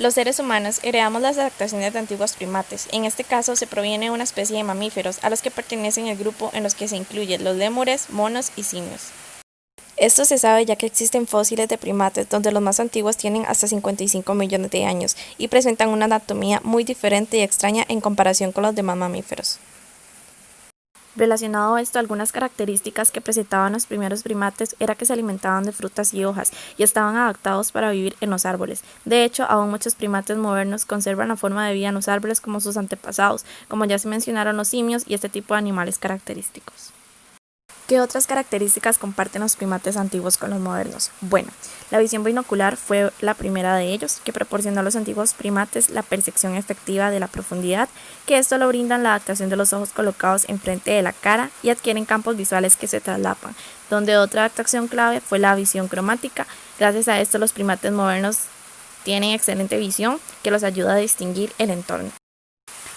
Los seres humanos heredamos las adaptaciones de antiguos primates. En este caso, se proviene de una especie de mamíferos, a los que pertenecen el grupo en los que se incluyen los lémures, monos y simios. Esto se sabe ya que existen fósiles de primates donde los más antiguos tienen hasta 55 millones de años y presentan una anatomía muy diferente y extraña en comparación con los demás mamíferos. Relacionado a esto, algunas características que presentaban los primeros primates era que se alimentaban de frutas y hojas y estaban adaptados para vivir en los árboles. De hecho, aún muchos primates modernos conservan la forma de vida en los árboles como sus antepasados, como ya se mencionaron los simios y este tipo de animales característicos. ¿Qué otras características comparten los primates antiguos con los modernos? Bueno, la visión binocular fue la primera de ellos, que proporcionó a los antiguos primates la percepción efectiva de la profundidad, que esto lo brindan la adaptación de los ojos colocados enfrente de la cara y adquieren campos visuales que se traslapan, donde otra adaptación clave fue la visión cromática. Gracias a esto los primates modernos tienen excelente visión que los ayuda a distinguir el entorno.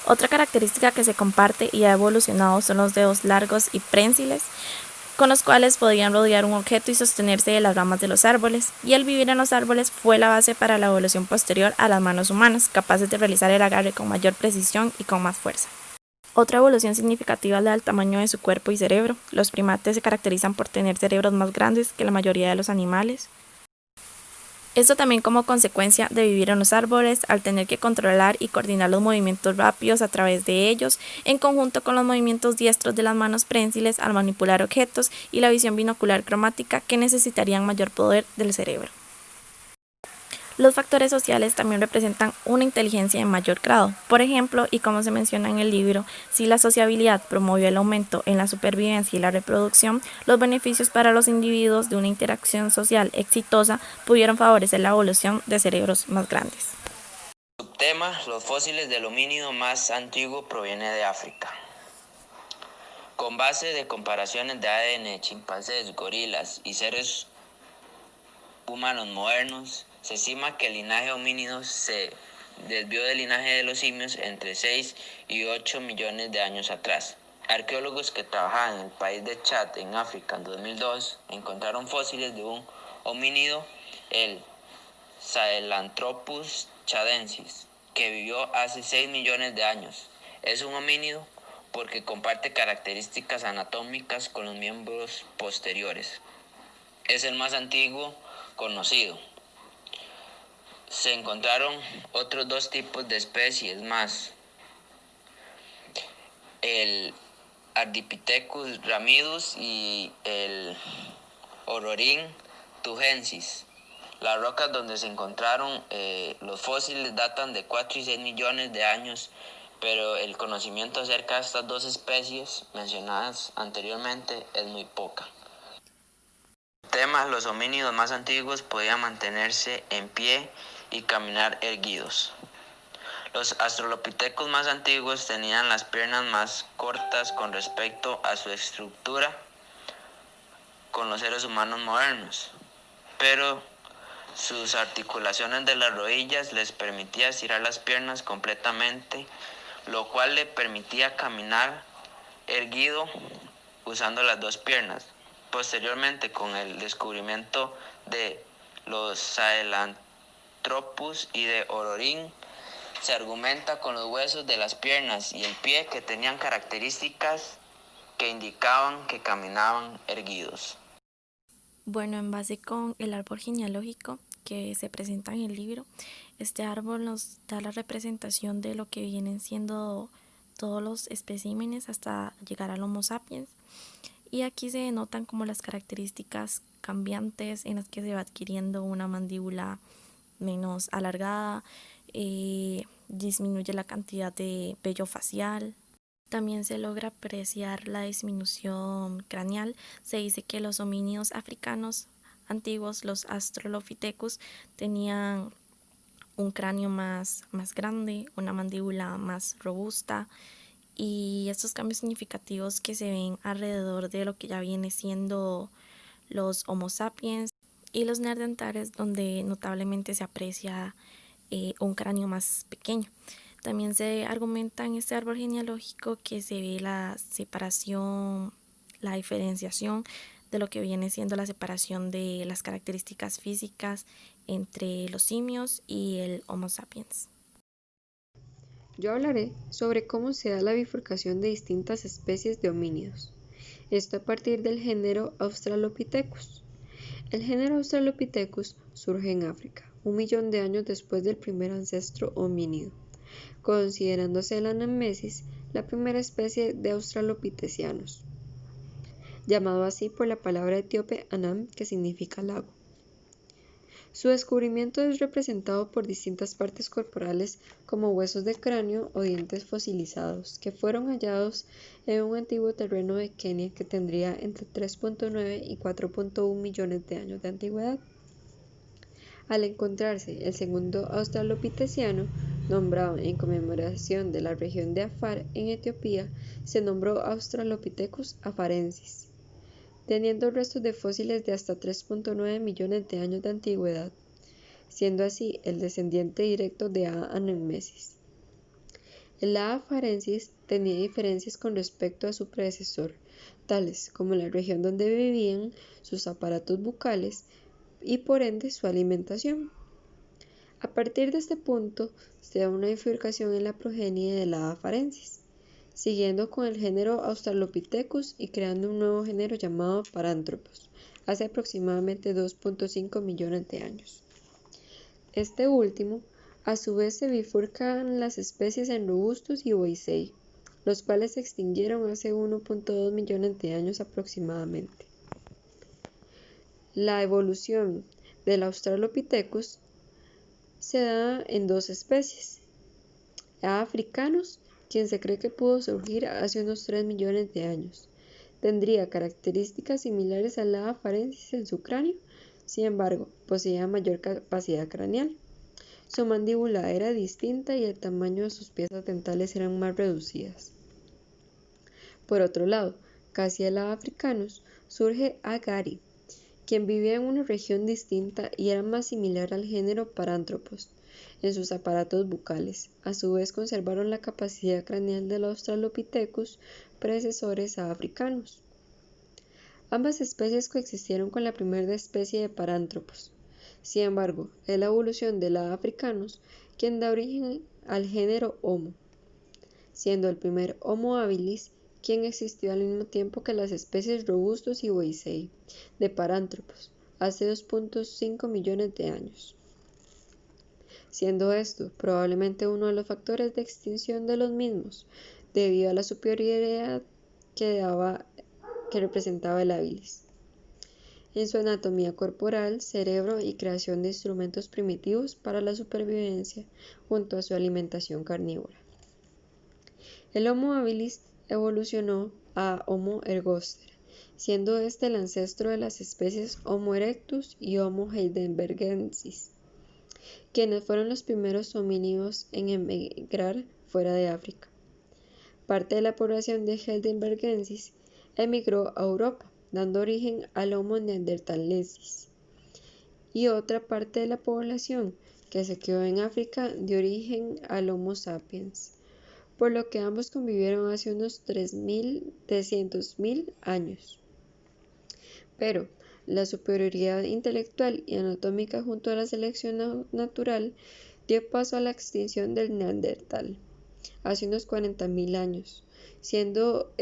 Otra característica que se comparte y ha evolucionado son los dedos largos y prensiles, con los cuales podían rodear un objeto y sostenerse de las ramas de los árboles, y el vivir en los árboles fue la base para la evolución posterior a las manos humanas, capaces de realizar el agarre con mayor precisión y con más fuerza. Otra evolución significativa es la del tamaño de su cuerpo y cerebro. Los primates se caracterizan por tener cerebros más grandes que la mayoría de los animales. Esto también como consecuencia de vivir en los árboles, al tener que controlar y coordinar los movimientos rápidos a través de ellos, en conjunto con los movimientos diestros de las manos prensiles al manipular objetos y la visión binocular cromática que necesitarían mayor poder del cerebro. Los factores sociales también representan una inteligencia en mayor grado. Por ejemplo, y como se menciona en el libro, si la sociabilidad promovió el aumento en la supervivencia y la reproducción, los beneficios para los individuos de una interacción social exitosa pudieron favorecer la evolución de cerebros más grandes. Subtema: los fósiles del homínido más antiguo proviene de África. Con base de comparaciones de ADN de chimpancés, gorilas y seres humanos modernos, se estima que el linaje homínido se desvió del linaje de los simios entre 6 y 8 millones de años atrás. Arqueólogos que trabajaban en el país de Chad, en África, en 2002, encontraron fósiles de un homínido, el Sahelanthropus chadensis, que vivió hace 6 millones de años. Es un homínido porque comparte características anatómicas con los miembros posteriores. Es el más antiguo conocido. Se encontraron otros dos tipos de especies más: el Ardipithecus ramidus y el Ororin tugensis. Las rocas donde se encontraron los fósiles datan de 4 y 6 millones de años, pero el conocimiento acerca de estas dos especies mencionadas anteriormente es muy poca. Tema: los homínidos más antiguos podían mantenerse en pie y caminar erguidos. Los australopithecus más antiguos tenían las piernas más cortas con respecto a su estructura con los seres humanos modernos, pero sus articulaciones de las rodillas les permitía estirar las piernas completamente, lo cual le permitía caminar erguido usando las dos piernas. Posteriormente, con el descubrimiento de los Sahelanthropus y de Ororin, se argumenta con los huesos de las piernas y el pie que tenían características que indicaban que caminaban erguidos. Bueno, en base con el árbol genealógico que se presenta en el libro, este árbol nos da la representación de lo que vienen siendo todos los especímenes hasta llegar al Homo sapiens. Y aquí se denotan como las características cambiantes en las que se va adquiriendo una mandíbula menos alargada, disminuye la cantidad de vello facial. También se logra apreciar la disminución craneal. Se dice que los homínidos africanos antiguos, los Australopithecus, tenían un cráneo más grande, una mandíbula más robusta, y estos cambios significativos que se ven alrededor de lo que ya viene siendo los Homo sapiens y los neandertales, donde notablemente se aprecia un cráneo más pequeño. También se argumenta en este árbol genealógico que se ve la separación, la diferenciación de lo que viene siendo la separación de las características físicas entre los simios y el Homo sapiens. Yo hablaré sobre cómo se da la bifurcación de distintas especies de homínidos. Esto a partir del género Australopithecus. El género Australopithecus surge en África, 1 millón de años después del primer ancestro homínido, considerándose la anamnesis la primera especie de australopithecianos, llamado así por la palabra etíope anam, que significa lago. Su descubrimiento es representado por distintas partes corporales como huesos de cráneo o dientes fosilizados que fueron hallados en un antiguo terreno de Kenia que tendría entre 3.9 y 4.1 millones de años de antigüedad. Al encontrarse el segundo australopitheciano, nombrado en conmemoración de la región de Afar en Etiopía, se nombró Australopithecus afarensis, teniendo restos de fósiles de hasta 3.9 millones de años de antigüedad, siendo así el descendiente directo de A. anamnesis. El A. afarensis tenía diferencias con respecto a su predecesor, tales como la región donde vivían, sus aparatos bucales y por ende su alimentación. A partir de este punto se da una bifurcación en la progenie de la A. afarensis, siguiendo con el género Australopithecus y creando un nuevo género llamado Paranthropus, hace aproximadamente 2.5 millones de años. Este último, a su vez, se bifurcan las especies en robustus y boisei, los cuales se extinguieron hace 1.2 millones de años aproximadamente. La evolución del Australopithecus se da en dos especies: A. africanus, quien se cree que pudo surgir hace unos 3 millones de años. Tendría características similares a la A. afarensis en su cráneo, sin embargo, poseía mayor capacidad craneal. Su mandíbula era distinta y el tamaño de sus piezas dentales eran más reducidas. Por otro lado, casi a la africanus, surge A. gari, quien vivía en una región distinta y era más similar al género Paranthropus en sus aparatos bucales. A su vez conservaron la capacidad craneal de los Australopithecus predecesores a africanus. Ambas especies coexistieron con la primera especie de Paranthropus. Sin embargo, es la evolución de la africanus quien da origen al género Homo, siendo el primer Homo habilis quien existió al mismo tiempo que las especies Robustus y Boisei de Paranthropus hace 2.5 millones de años, siendo esto probablemente uno de los factores de extinción de los mismos, debido a la superioridad que representaba el habilis en su anatomía corporal, cerebro y creación de instrumentos primitivos para la supervivencia, junto a su alimentación carnívora. El Homo habilis evolucionó a Homo ergaster, siendo este el ancestro de las especies Homo erectus y Homo heidelbergensis, quienes fueron los primeros homínidos en emigrar fuera de África. Parte de la población de heidelbergensis emigró a Europa, dando origen al Homo neanderthalensis, y otra parte de la población que se quedó en África dio origen al Homo sapiens, por lo que ambos convivieron hace unos 300.000 años. Pero la superioridad intelectual y anatómica junto a la selección natural dio paso a la extinción del Neandertal hace unos 40.000 años, siendo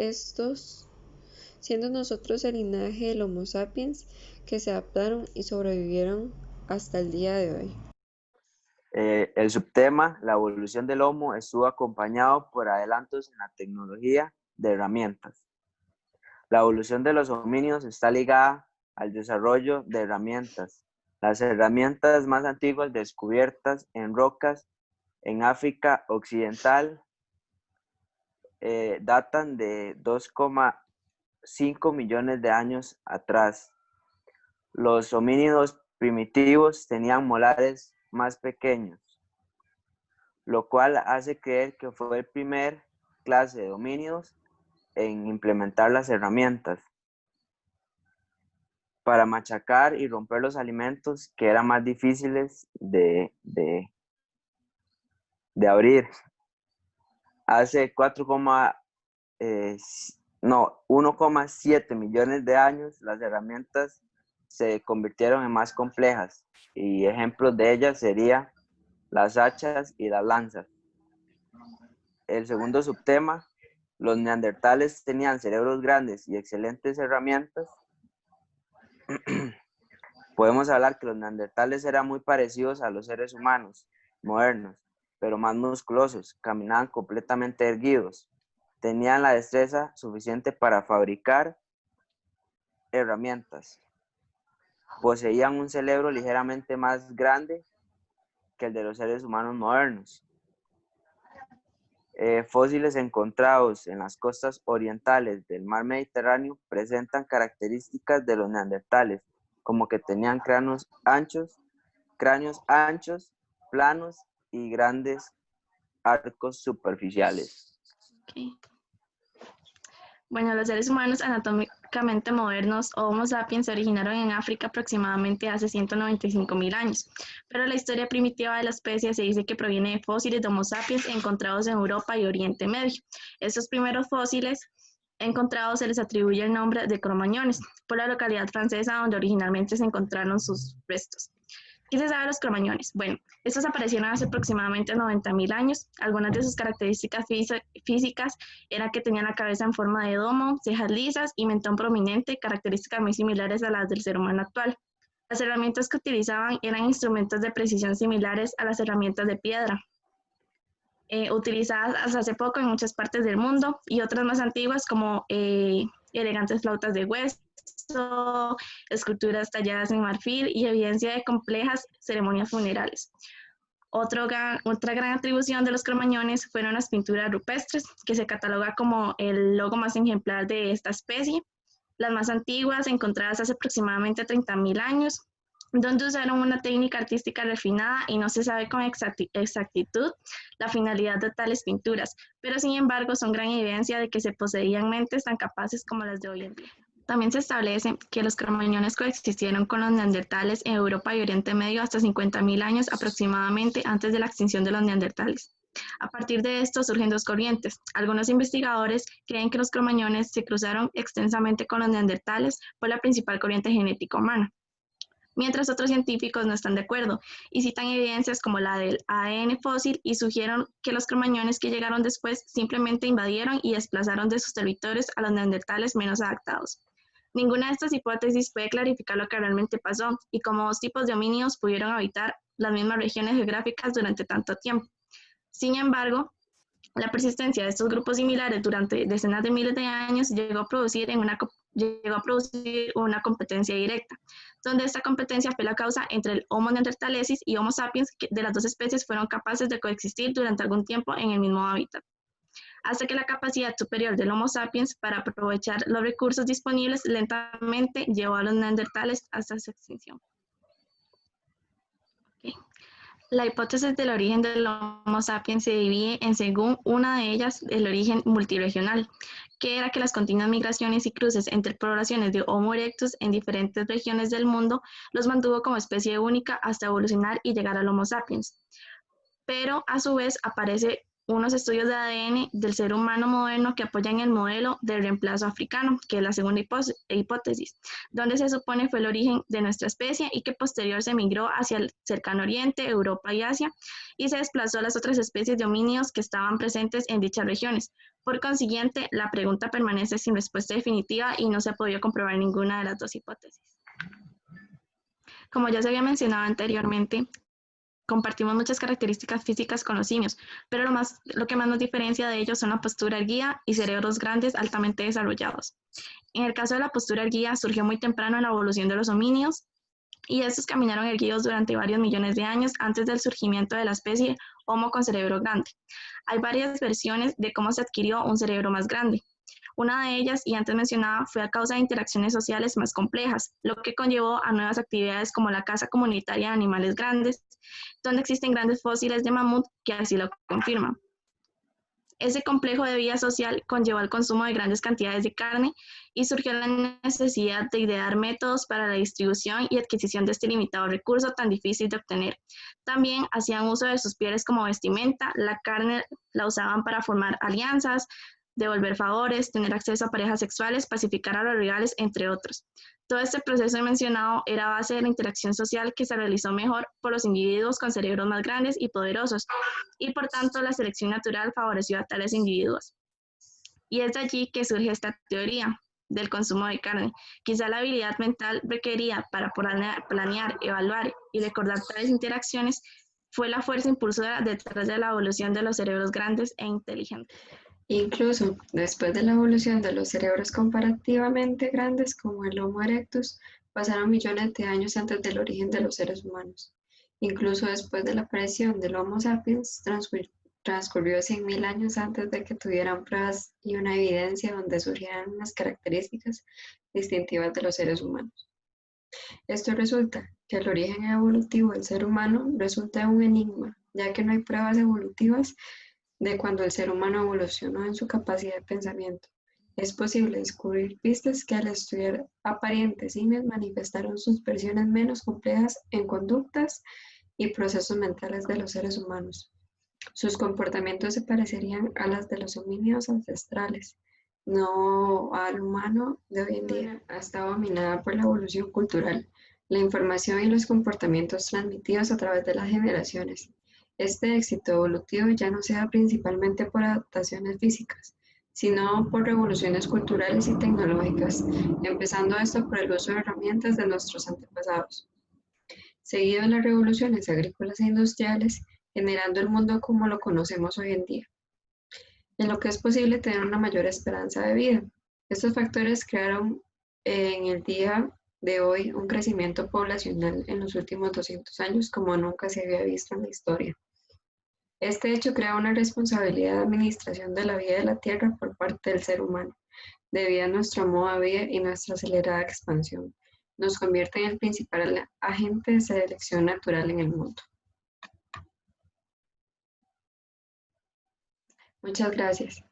nosotros el linaje del Homo sapiens que se adaptaron y sobrevivieron hasta el día de hoy. El subtema, la evolución del Homo, estuvo acompañado por adelantos en la tecnología de herramientas. La evolución de los homínidos está ligada al desarrollo de herramientas. Las herramientas más antiguas descubiertas en rocas en África Occidental datan de 2,5 millones de años atrás. Los homínidos primitivos tenían molares más pequeños, lo cual hace creer que fue el primer clase de homínidos en implementar las herramientas para machacar y romper los alimentos que eran más difíciles de abrir. Hace 1,7 millones de años, las herramientas se convirtieron en más complejas, y ejemplos de ellas serían las hachas y las lanzas. El segundo subtema, los neandertales tenían cerebros grandes y excelentes herramientas. Podemos hablar que los neandertales eran muy parecidos a los seres humanos modernos, pero más musculosos, caminaban completamente erguidos, tenían la destreza suficiente para fabricar herramientas, poseían un cerebro ligeramente más grande que el de los seres humanos modernos. Fósiles encontrados en las costas orientales del mar Mediterráneo presentan características de los neandertales, como que tenían cráneos anchos, planos y grandes arcos superficiales. Okay. Bueno, los seres humanos anatómicamente modernos o Homo sapiens se originaron en África aproximadamente hace 195.000 años, pero la historia primitiva de la especie se dice que proviene de fósiles de Homo sapiens encontrados en Europa y Oriente Medio. Estos primeros fósiles encontrados se les atribuye el nombre de cromañones, por la localidad francesa donde originalmente se encontraron sus restos. ¿Qué se sabe de los cromañones? Bueno, estos aparecieron hace aproximadamente 90.000 años. Algunas de sus características físicas eran que tenían la cabeza en forma de domo, cejas lisas y mentón prominente, características muy similares a las del ser humano actual. Las herramientas que utilizaban eran instrumentos de precisión similares a las herramientas de piedra, utilizadas hasta hace poco en muchas partes del mundo, y otras más antiguas como elegantes flautas de hueso, esculturas talladas en marfil y evidencia de complejas ceremonias funerales. Otra gran atribución de los cromañones fueron las pinturas rupestres, que se cataloga como el logo más ejemplar de esta especie. Las más antiguas, encontradas hace aproximadamente 30.000 años, donde usaron una técnica artística refinada y no se sabe con exactitud la finalidad de tales pinturas, pero sin embargo son gran evidencia de que se poseían mentes tan capaces como las de hoy en día. También se establece que los cromañones coexistieron con los neandertales en Europa y Oriente Medio hasta 50.000 años aproximadamente antes de la extinción de los neandertales. A partir de esto surgen dos corrientes. Algunos investigadores creen que los cromañones se cruzaron extensamente con los neandertales por la principal corriente genética humana, mientras otros científicos no están de acuerdo y citan evidencias como la del ADN fósil y sugieren que los cromañones que llegaron después simplemente invadieron y desplazaron de sus territorios a los neandertales menos adaptados. Ninguna de estas hipótesis puede clarificar lo que realmente pasó y cómo dos tipos de homínidos pudieron habitar las mismas regiones geográficas durante tanto tiempo. Sin embargo, la persistencia de estos grupos similares durante decenas de miles de años llegó a producir una competencia directa, donde esta competencia fue la causa entre el Homo neanderthalensis y Homo sapiens, que de las dos especies fueron capaces de coexistir durante algún tiempo en el mismo hábitat, hasta que la capacidad superior del Homo sapiens para aprovechar los recursos disponibles lentamente llevó a los neandertales hasta su extinción. Okay. La hipótesis del origen del Homo sapiens se divide en, según una de ellas, el origen multirregional, que era que las continuas migraciones y cruces entre poblaciones de Homo erectus en diferentes regiones del mundo los mantuvo como especie única hasta evolucionar y llegar al Homo sapiens. Pero a su vez aparece unos estudios de ADN del ser humano moderno que apoyan el modelo del reemplazo africano, que es la segunda hipótesis, donde se supone fue el origen de nuestra especie y que posterior se migró hacia el cercano oriente, Europa y Asia, y se desplazó a las otras especies de homínidos que estaban presentes en dichas regiones. Por consiguiente, la pregunta permanece sin respuesta definitiva y no se ha podido comprobar ninguna de las dos hipótesis. Como ya se había mencionado anteriormente, compartimos muchas características físicas con los simios, pero lo que más nos diferencia de ellos son la postura erguida y cerebros grandes altamente desarrollados. En el caso de la postura erguida, surgió muy temprano en la evolución de los homínidos, y estos caminaron erguidos durante varios millones de años antes del surgimiento de la especie Homo con cerebro grande. Hay varias versiones de cómo se adquirió un cerebro más grande. Una de ellas, y antes mencionada, fue a causa de interacciones sociales más complejas, lo que conllevó a nuevas actividades como la caza comunitaria de animales grandes, donde existen grandes fósiles de mamut que así lo confirman. Ese complejo de vida social conllevó al consumo de grandes cantidades de carne y surgió la necesidad de idear métodos para la distribución y adquisición de este limitado recurso tan difícil de obtener. También hacían uso de sus pieles como vestimenta, la carne la usaban para formar alianzas, devolver favores, tener acceso a parejas sexuales, pacificar a los rivales, entre otros. Todo este proceso mencionado era base de la interacción social que se realizó mejor por los individuos con cerebros más grandes y poderosos, y por tanto la selección natural favoreció a tales individuos. Y es de allí que surge esta teoría del consumo de carne. Quizá la habilidad mental requerida para planear, evaluar y recordar tales interacciones fue la fuerza impulsora detrás de la evolución de los cerebros grandes e inteligentes. Incluso después de la evolución de los cerebros comparativamente grandes como el Homo erectus, pasaron millones de años antes del origen de los seres humanos. Incluso después de la aparición del Homo sapiens, transcurrió 100.000 años antes de que tuvieran pruebas y una evidencia donde surgieran las características distintivas de los seres humanos. Esto resulta que el origen evolutivo del ser humano resulta un enigma, ya que no hay pruebas evolutivas de cuando el ser humano evolucionó en su capacidad de pensamiento. Es posible descubrir pistas que al estudiar a parientes simios manifestaron sus versiones menos complejas en conductas y procesos mentales de los seres humanos. Sus comportamientos se parecerían a las de los homínidos ancestrales, no al humano de hoy en día. Ha estado dominada por la evolución cultural, la información y los comportamientos transmitidos a través de las generaciones. Este éxito evolutivo ya no se da principalmente por adaptaciones físicas, sino por revoluciones culturales y tecnológicas, empezando esto por el uso de herramientas de nuestros antepasados, seguido de las revoluciones agrícolas e industriales, generando el mundo como lo conocemos hoy en día, en lo que es posible tener una mayor esperanza de vida. Estos factores crearon en el día de hoy un crecimiento poblacional en los últimos 200 años como nunca se había visto en la historia. Este hecho crea una responsabilidad de administración de la vida de la Tierra por parte del ser humano, debido a nuestro modo de vida y nuestra acelerada expansión. Nos convierte en el principal agente de selección natural en el mundo. Muchas gracias.